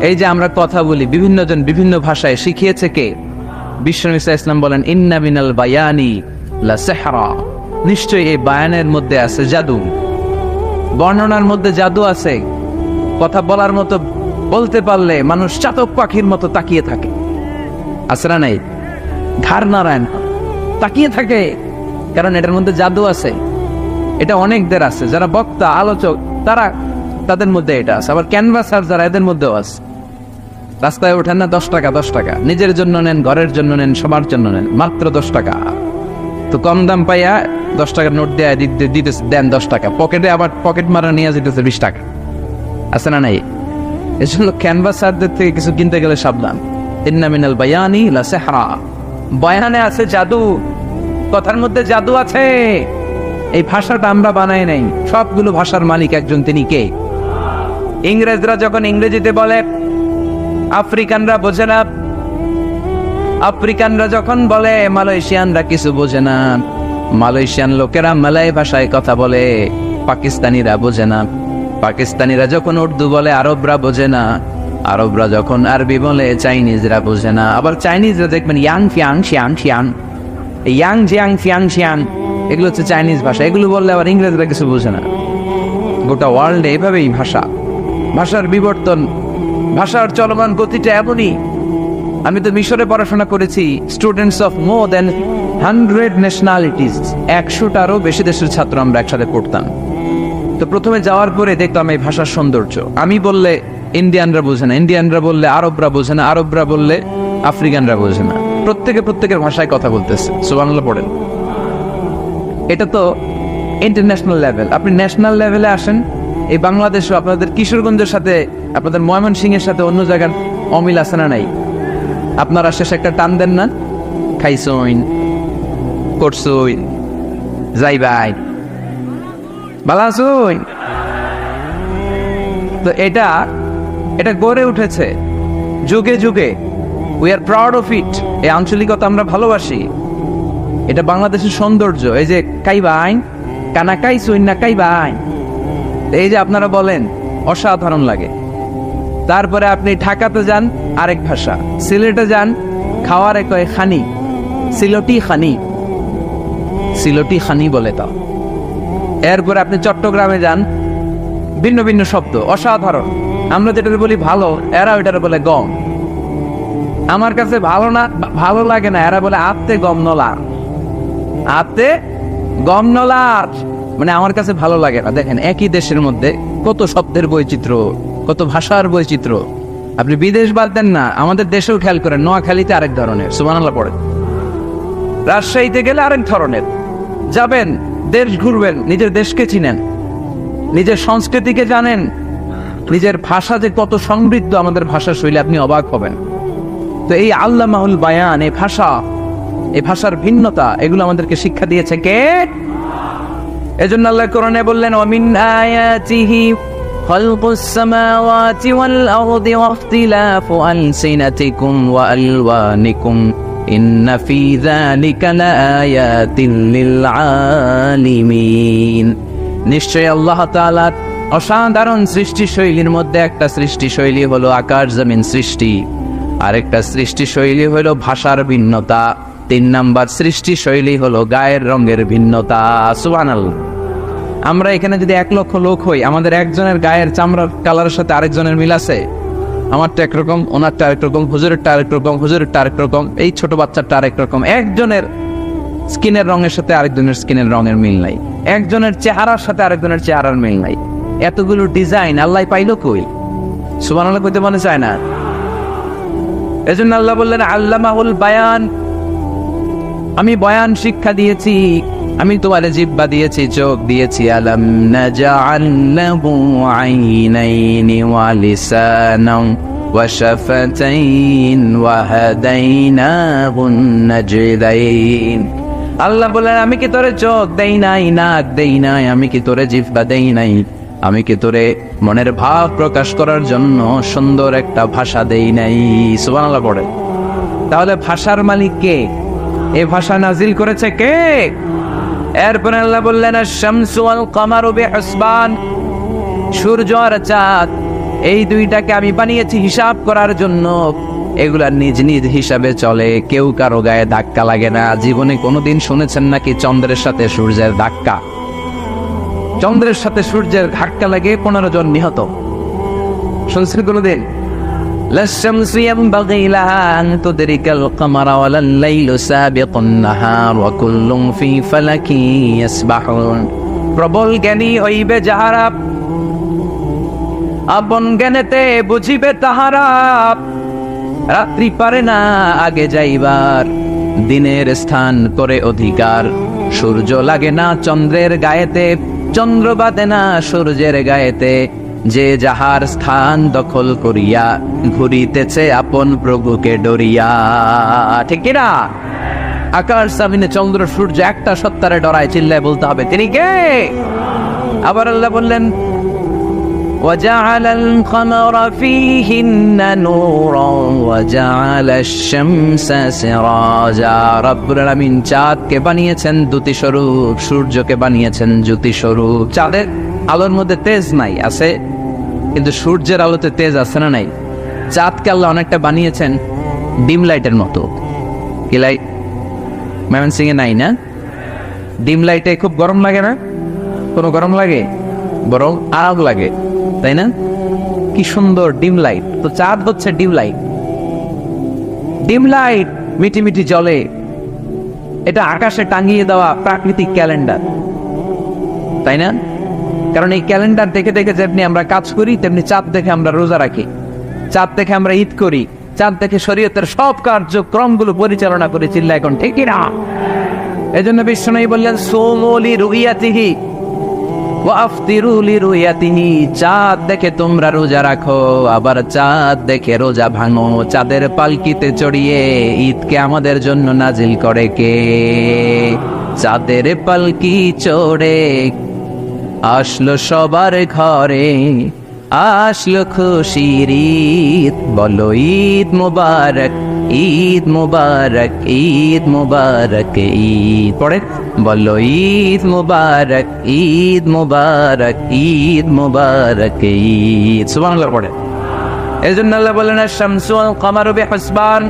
এই যে আমরা কথা বলি বিভিন্ন জন বিভিন্ন ভাষায়, শিখিয়েছে কে? বিষ্ণু ঈসা ইসলাম বলেন, ইন্না মিনাল বায়ানি লা সিহরা, নিশ্চয়ই এই বায়ানের মধ্যে আছে জাদু, বর্ণনার মধ্যে জাদু আছে। কথা বলার মতো, বলতে পারলে মানুষ চাতক পাখির মতো তাকিয়ে থাকে। আছে না নাই? ঘাড় নারায়ণ তাকিয়ে থাকে, কারণ এটার মধ্যে জাদু আছে। এটা অনেকদের আছে, যারা বক্তা আলোচক তাদের মধ্যে এটা আছে। আবার ক্যানভাসার যারা, এদের মধ্যেও আছে। রাস্তায় ওঠেন না 10 টাকা 10 টাকা, নিজের জন্য নেন, ঘরের জন্য নেন, সবার জন্য নেন, মাত্র 10 টাকা। তো কম দাম পাইয়া 10 টাকার নোট দেয় দিতেছে, দেন 10 টাকা, পকেটে আবার পকেট মারা নিয়ে যেতেছে 20 টাকা। আছে না নাই? এজন্য ক্যানভাসারদের থেকে কিছু কিনতে গেলে সাবধান। ইন্না মিনাল বায়ানি লা সিহরা, বয়ানে আছে জাদু, কথার মধ্যে জাদু আছে। এই ভাষাটা আমরা বানাই নাই, সবগুলো ভাষার মালিক একজন, তিনি কে? ইংরেজরা যখন ইংরেজিতে বলে, আফ্রিকানরা বোঝে না। আফ্রিকানরা যখন বলে, মালয়েশিয়ানরা কিছু বোঝে না। মালয়েশিয়ান লোকেরা মালয় ভাষায় কথা বলে, পাকিস্তানিরা বোঝে না। পাকিস্তানিরা যখন উর্দু বলে, আরবরা বোঝে না। আরবরা যখন আরবি বলে, চাইনিজরা বোঝে না। আবার চাইনিজরা দেখবেন ইয়াং ফিয়াং শিয়াং শিয়াং, ইয়াং জিয়াং ফিয়াং শিয়াং, এগুলো হচ্ছে চাইনিজ ভাষা। এগুলো বললে আবার ইংরেজরা কিছু বোঝে না। গোটা ওয়ার্ল্ডে এভাবেই ভাষার বিবর্তন, ভাষার চলমান গতিটা এমনই। আমি তো মিশরে পড়াশোনা করেছি, students of more than 100 nationalities, 100টারও বেশি দেশের ছাত্র আমরা একসাথে পড়তাম। তো প্রথমে যাওয়ার পরে দেখতাম এই ভাষার সৌন্দর্য। আমি বললে ইন্ডিয়ানরা বোঝে না, ইন্ডিয়ানরা বললে আরবরা বোঝে না, আরবরা বললে আফ্রিকানরা বোঝে না। প্রত্যেকের ভাষায় কথা বলতেছে। সুবহানাল্লাহ পড়েন। এটা তো ইন্টারন্যাশনাল লেভেল। আপনি ন্যাশনাল লেভেলে আসেন, এই বাংলাদেশও আপনাদের কিশোরগঞ্জের সাথে, আপনাদের ময়মনসিংহের সাথে অন্য জায়গার অমিল আছে না নাই? আপনারা শেষে একটা টান দেন না, খাইছইন, করছইন, যাইবাই, ভালো আছইন। তো এটা গড়ে উঠেছে যুগে যুগে। We are proud of it. এই আঞ্চলিকতা আমরা ভালোবাসি, এটা বাংলাদেশের সৌন্দর্য। এই যে কাইবাইন, কানা কাইছইন না কাইবাইন, এই যে আপনারা বলেন, অসাধারণ লাগে। তারপরে আপনি ঢাকাতে যান, আরেক ভাষা। সিলেটে যান, খাওয়ার কয় খানি, সিলটি খানি, সিলটি খানি বলে। তাও এরপরে আপনি চট্টগ্রামে যান, ভিন্ন ভিন্ন শব্দ, অসাধারণ। আমরা যেটা বলি ভালো, এরা ওইটারে বলে গম। আমার কাছে ভালো লাগে না, এরা বলে আত্তে গম নলা, আত্তে গম নলার, মানে আমার কাছে ভালো লাগে না। দেখেন, একই দেশের মধ্যে কত শব্দের বৈচিত্র্য, কত ভাষার বৈচিত্র্য। আপনি বিদেশ বাদ দেন না, আমাদের দেশেও খেয়াল করেন, নোয়াখালীতে আরেক ধরনের, সুবহানাল্লাহ পড়েন। রাজশাহীতে গেলে আরেক ধরনের, যাবেন দেশ ঘুরবেন, নিজের দেশকে চিনেন, নিজের সংস্কৃতিকে জানেন, নিজের ভাষা যে কত সমৃদ্ধ আমাদের ভাষা শৈলী, আপনি অবাক হবেন। তো এই আল্লামাহুল বায়ান, এই ভাষার ভিন্নতা, এগুলো আমাদেরকে শিক্ষা দিয়েছে কে? এজন্য আল্লাহ কোরআনে বললেন, ওয়ামিন আয়াতিহি খালকুস সামাওয়াতি ওয়াল আরদি ওয়াখতিলাফু আলসিনাতিকুম ওয়া আলওয়ানিকুম ইন্না ফি যালিকা লাআয়াতিন লিল আলিমিন। নিশ্চয় আল্লাহ তাআলার অসাধারণ সৃষ্টি শৈলীর মধ্যে একটা সৃষ্টি শৈলী হলো আকাশ জমিন সৃষ্টি, আরেকটা সৃষ্টি শৈলী হলো ভাষার ভিন্নতা, 3 নাম্বার সৃষ্টি শৈলী হলো গায়ের রঙের ভিন্নতা। সুবহানাল্লাহ। আমরা এখানে যদি 1 লক্ষ লোক হই, আমাদের একজনের গায়ের চামড়ার কালারের সাথে আরেকজনের মিল আছে? আমারটা একরকম, ওনারটা আরেক রকম, হুজুরেরটা আরেক রকম, হুজুরেরটা আরেক রকম, এই ছোট বাচ্চাটা আরেক রকম। একজনের স্কিনের রঙের সাথে আরেকজনের স্কিনের রঙের মিল নাই, একজনের চেহারার সাথে আরেকজনের চেহারার মিল নাই। এতগুলো ডিজাইন আল্লাহ পাইলো কই? সুবহানাল্লাহ কইতে মনে চায় না? এজন্য আল্লাহ বললেন আল্লামাহুল বায়ান, আমি বয়ান শিক্ষা দিয়েছি, আমি তোমারে জিহ্বা দিয়েছি, চোখ দিয়েছি। আলাম নাজআল লাহু আইনাইনি ওয়া লিসানান ওয়া শাফাতাইন ওয়া হাদাইনাহুন নাজদাইন। আল্লাহ বলেন, আমি কি তোরে চোখ দেই নাই, নাক দেই নাই, আমি কি তোরে জিহ্বা দেই নাই, আমি কি তোরে মনের ভাব প্রকাশ করার জন্য সুন্দর একটা ভাষা দেই নাই? সুবহানাল্লাহ পড়ে। তাহলে ভাষার মালিক কে? এই ভাষা নাজিল করেছে কে? এরপরে আল্লাহ বললেন, আশ-শামসু ওয়াল কামারু বিহিসবান, সূর্য আর চাঁদ, এই দুইটাকে আমি বানিয়েছি হিসাব করার জন্য। এগুলা নিজ নিজ হিসাবে চলে, কেউ কারো গায়ে ধাক্কা লাগে না। জীবনে কোনোদিন শুনেছেন নাকি চন্দ্রের সাথে সূর্যের ধাক্কা? চন্দ্রের সাথে সূর্যের ধাক্কা লাগে 15 জন নিহত, শুনছেন কোনোদিন? লাশ-শামসু ইয়ানবাগি লাহা আন তুদরিকাল কামারা ওয়ালাল লাইলু সাবিকুন নাহার ওয়া কুল্লুন ফি ফালাকি ইয়াসবাহুন। প্রবল জ্ঞানী হইবে যাহারা, আপন জ্ঞানেতে বুঝিবে তাহারা। রাত্রি পারে না আগে যাইবার, দিনের স্থান করে অধিকার। সূর্য লাগে না চন্দ্রের গায়েতে, চন্দ্র বাদে না সূর্যের গায়েতে। যে যাহার স্থান দখল করিয়া ঘুরিতেছে আপন প্রভুকে ডরিয়া। ঠিক কিনা? আকাশ জমিনে চন্দ্র সূর্য একটা সত্তারে ডরায়, চিল্লায় বলতে হবে তিনি কে? আবার আল্লাহ বললেন, وَجَعَلَ الْقَمَرَ فِيهِنَّ نُورًا وَجَعَلَ الشَّمْسَ سِرَاجًا। রব্বুল আলামিন চাঁদকে বানিয়েছেন দ্যুতি স্বরূপ, সূর্যকে বানিয়েছেন জ্যোতি স্বরূপ। চাঁদের আলোর মধ্যে তেজ নাই, আছে, কিন্তু সূর্যের আলোতে তেজ আছে না নাই? চাঁদকে আল্লাহ অনেকটা বানিয়েছেন ডিম লাইটের মতো। কি লাইট? ময়মনসিং এ নাই না? ডিম লাইটে খুব গরম লাগে না? কোনো গরম লাগে? বরং আরাম লাগে, তাই না? কি সুন্দর ডিম লাইট। তো চাঁদ হচ্ছে ডিম লাইট। ডিম লাইট মিটি মিটি জ্বলে, এটা আকাশে টাঙিয়ে দেওয়া প্রাকৃতিক ক্যালেন্ডার, তাই না? কারণ এই ক্যালেন্ডার দেখে দেখে যেমনি আমরা কাজ করি, তেমনি চাঁদ দেখে আমরা রোজা রাখি, চাঁদ দেখে আমরা ঈদ করি, চাঁদ দেখে শরীয়তের সব কার্যক্রমগুলো পরিচালনা করি। চিল্লা এখন ঠিক না? এই জন্য বিশ্বনবী বললেন, সুমু লিরুইয়াতিহি ওয়া আফতিরু লিরুইয়াতিহি। চাঁদ দেখে তোমরা রোজা রাখো, আবার চাঁদ দেখে রোজা ভাঙো। চাঁদের পালকিতে চড়িয়ে ঈদকে আমাদের জন্য নাজিল করে কে? চাঁদের পালকি চড়ে আসলো সবার ঘরে, আসলো খুশির ঈদ, বলো ঈদ মুবারক, ঈদ মুবারক, ঈদ মুবারক, ঈদ পড়ে বলো ঈদ মুবারক, ঈদ মুবারক, ঈদ মুবারক, ঈদ। সুবহানাল্লাহ পড়ে। এজন্য আল্লাহ বলেন, আশ-শামসু ওয়াল কামারু বিহিসবান,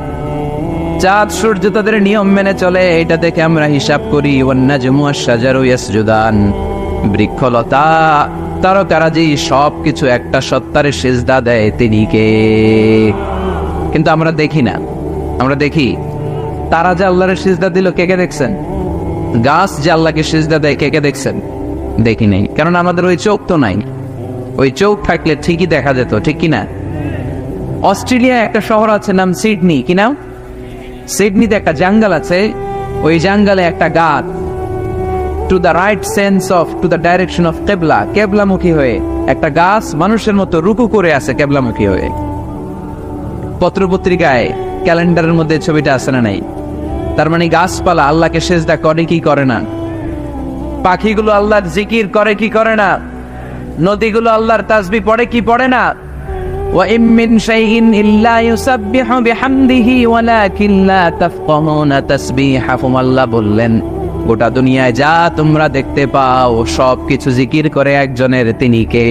চাঁদ সূর্য তাদের নিয়ম মেনে চলে, এটা দেখে আমরা হিসাব করি। ওয়ান নাজমু ওয়াশ-শাজারু ইয়াসজুদান, বৃক্ষলতা তারকারাজি সবকিছু একটা সত্তারে সিজদা দেয়, তিনি কে? কিন্তু আমরা দেখি না। আমরা দেখি তারা যে আল্লাহর সিজদা দিল, কে কে দেখছেন? গাছ যে আল্লাহকে সিজদা দেয়, কে কে দেখছেন? দেখি নাই, কারণ আমাদের ওই চোখ তো নাই। ওই চোখ থাকলে ঠিকই দেখা যেত, ঠিক কিনা? অস্ট্রেলিয়া একটা শহর আছে নাম সিডনি, কি নাম? সিডনিতে একটা জঙ্গল আছে, ওই জঙ্গলে একটা গাছ, to the right sense of to the direction of কেবলা, কেবলামুখী হয়ে। একটা গাছ মানুষের মতো রুকু করে আছে কেবলামুখী হয়ে। পত্রপত্রিকায় ক্যালেন্ডারের মধ্যে ছবিটা আছে না নাই? তার মানে গাছপালা আল্লাহকে সেজদা করে কি করে না? পাখিগুলো আল্লাহর জিকির করে কি করে না? নদীগুলো আল্লাহর তাসবিহ পড়ে কি পড়ে না? ওয়া ইম মিন শাইইন ইল্লা ইউসাব্বিহু বিহামদিহি ওয়ালাকিন লা তাফকাহুনা তাসবিহাহুম। আল্লাহ বললেন, গোটা দুনিয়ায় যা তোমরা দেখতে পাও সবকিছু জিকির করে একজনের, তিনি কে?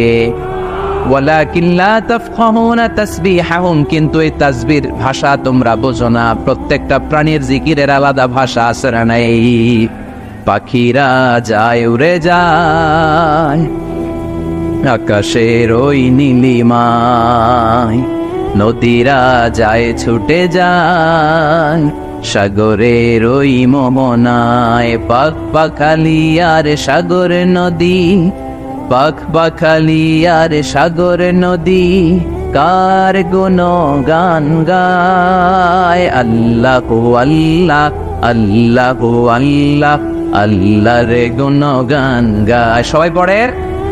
ওয়ালাকিন লা তাফকাহুনা তাসবিহাহুম, কিন্তু এই তাসবির ভাষা তোমরা বোঝো না। প্রত্যেকটা প্রাণীর জিকিরের আলাদা ভাষা আছে না নাই? পাখিরা যায় উড়ে যায় আকাশের ওই নীলিমায়, নদীরা যায় ছুটে যায় সাগরের ওই মোহনায়। পাখ পাখালি আর সাগর নদী, পাখ পাখালি আর সাগর নদী, কার গুণগান গায়। আল্লাহু আল্লাহ, আল্লাহু আল্লাহ, আল্লাহর গুণগান গায়। সবাই পড়ে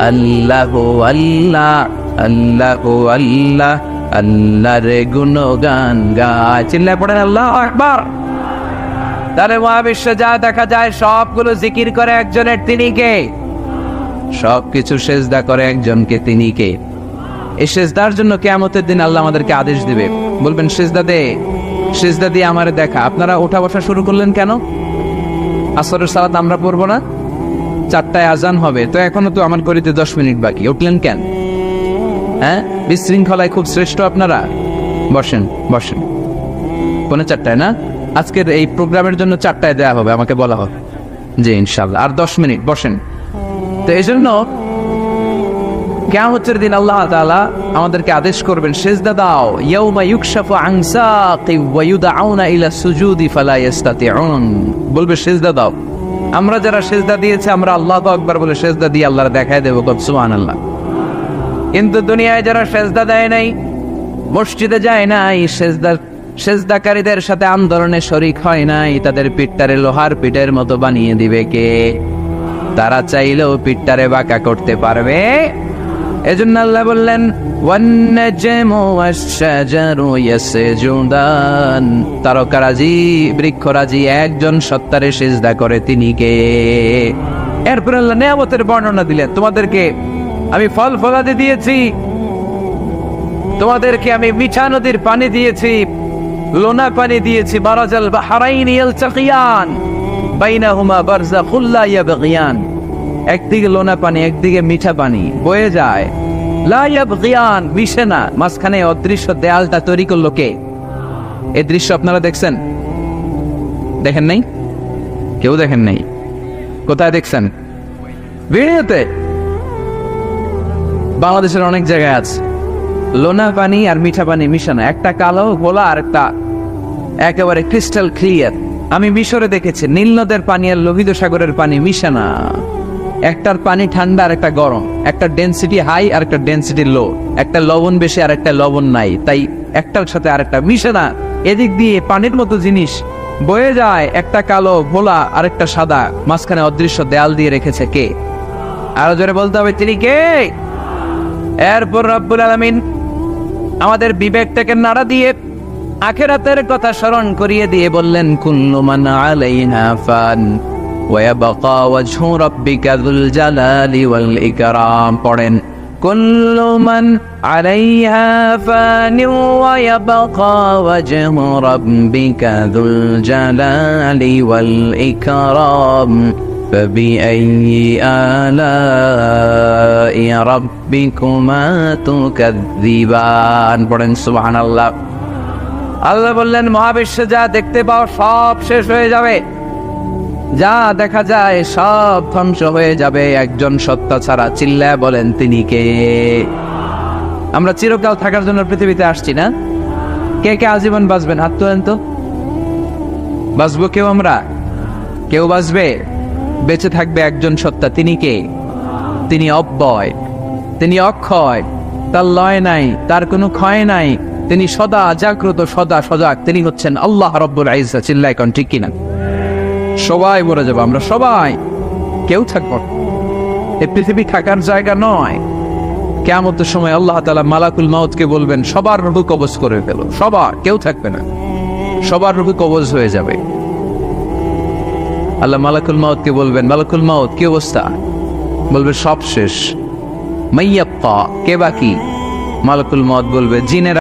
আল্লাহু আল্লাহ, আল্লাহু আল্লাহ, আল্লাহর গুণগান গায়। চিল্লায় পড়েন আল্লাহু আকবার। তাহলে মহাবিশ্বে যা দেখা যায় সবগুলো জিকির করে একজনের, তিনি কে? সবকিছু সেজদা করে একজনকে, তিনি কে? এই সেজদার জন্য কিয়ামতের দিন আল্লাহ আমাদেরকে আদেশ দিবে, বলবেন সেজদা দে, সেজদা দিয়ে আমারে দেখা। আপনারা ওঠা বসা শুরু করলেন কেন? আসরের সালাত আমরা পড়বো না? 4টায় আজান হবে, তো এখনো তো আমার করিতে 10 মিনিট বাকি, উঠলেন কেন? হ্যাঁ, বিশৃঙ্খলায় খুব শ্রেষ্ঠ আপনারা। বসেন বসেন, 4:45 না? আজকের এই প্রোগ্রামের জন্য 4টায় দেয়া হবে, আমাকে বলা হবে। জি ইনশাআল্লাহ, আর 10 মিনিট বসেন। তো এই জন্য কিয়ামতের দিন আল্লাহ তাআলা আমাদেরকে আদেশ করবেন সেজদা দাও। ইয়াউমা ইউকশাফু আন সাকি ওয়া ইউদআউনা ইলা সুজুদি ফালা ইস্তাতিউন, বলবে সেজদা দাও। আমরা যারা সেজদা দিয়েছি আমরা আল্লাহু আকবার বলে সেজদা দিয়ে আল্লাহর দেখায় দেব, সুবহানাল্লাহ। কিন্তু দুনিয়ায় যারা সেজদা দেয় নাই, মসজিদে যায় নাই, সেজদাকারীদের সাথে আন্দোলনে শরীক হয় নাই, তাদের পিঠটারে লোহার পিঠের মতো বানিয়ে দিবে কে? তারা চাইলেও পিঠটারে বাঁকা করতে পারবে? এজন্য আল্লাহ বললেন ওয়ান-নাজমু ওয়াশ-শাজারু ইয়াসজুদান, তারকারাজি বৃক্ষরাজি একজন সত্তারে সিজদা করে, তিনি কে? এরপর আল্লাহ নিয়ামতের বর্ণনা দিলেন, তোমাদেরকে আমি ফল ফলাদি দিয়েছি, তোমাদেরকে আমি মিঠা নদীর পানি দিয়েছি, লোনা পানি দিয়েছি। মারাজাল বাহরাইন ইয়ালতাকিয়ান বাইনাহুমা বারযাখুল লা ইয়াবগিয়ান, একদিকে লোনা পানি একদিকে মিঠা পানি বয়ে যায়, লা ইয়াবগিয়ান, মিশে না। মাঝখানে অদৃশ্য দেয়ালটা তৈরি করলো কে? এই দৃশ্য আপনারা দেখছেন? দেখেন নাই? কেউ দেখেন নাই? কোথায় দেখছেন? ভিডিওতে। বাংলাদেশের অনেক জায়গায় আছে লোনা পানি আর মিঠা পানি মিশানো, একটা কালো গোলা আর একটা একেবারে ক্রিস্টাল ক্লিয়ার। আমি মিশরে দেখেছি নীল নদের পানি আর লোহিত সাগরের পানি মিশানা, একটার পানি ঠান্ডা আর একটা গরম, একটা ডেনসিটি হাই আর একটা ডেনসিটি লো, একটা লবণ বেশি আর একটা লবণ নাই, তাই একটার সাথে আর একটা মিশে না। এদিক দিয়ে পানির মতো জিনিস বয়ে যায়, একটা কালো ভোলা আর একটা সাদা, মাঝখানে অদৃশ্য দেয়াল দিয়ে রেখেছে কে? আরো জোরে বলতে হবে, তিনি কে? এরপর রব্বুল আলামিন আমাদের বিবেকটাকে নাড়া দিয়ে আখিরাতের কথা স্মরণ করিয়ে দিয়ে বললেন কুল্লু মান আলাইহা ফান ওয়া ইয়াবকা ওয়াজহু রাব্বিকা যুল জালালি ওয়াল ইকরাম। পড়েন কুল্লু মান আলাইহা ফান ওয়া ইয়াবকা ওয়াজহু রাব্বিকা যুল জালালি ওয়াল ইকরাম فبأي آلاء ربكما تكذبان। পড়েন সুবহানাল্লাহ। আল্লাহ বললেন মহাবিশ্বে যা দেখতে পাও সব শেষ হয়ে যাবে, যা দেখা যায় সব ধ্বংস হয়ে যাবে একজন সত্তা ছাড়া। চিল্লায় বলেন তিনি কে? আমরা চিরকাল থাকার জন্য পৃথিবীতে আসছি না? কে কে আজীবন বাঁচবেন? হাত তোলেন তো। বাঁচবো কেউ? আমরা কেউ বাঁচবে? বেঁচে থাকবে একজন সত্তা, তিনি কে? তিনি অব্যয়, তিনি অক্ষয়, তার লয় নাই, তার কোনো ক্ষয় নাই, তিনি সদা জাগ্রত, সদা সজাগ, তিনি হচ্ছেন আল্লাহ রাব্বুল ইজ্জত। চিল্লায় কোন ঠিক কিনা? সবাই বলে যাবো আমরা, সবাই কেউ থাকবো না। এই পৃথিবী থাকার জায়গা নয়। কিয়ামতের সময় আল্লাহ তাআলা মালাকুল মাউতকে বলবেন, সবার রূহ কবজ করে ফেলো, সবার, কেউ থাকবে না, সবার রূহ কবজ হয়ে যাবে। আল্লাহ মালাকুল মাউতকে বলবেন, মালাকুল মাউত কি অবস্থা? বলবে সব শেষ। মাইয়াব্বা, কে বাকি? মালাকুল মাউত বলবে, জিনেরা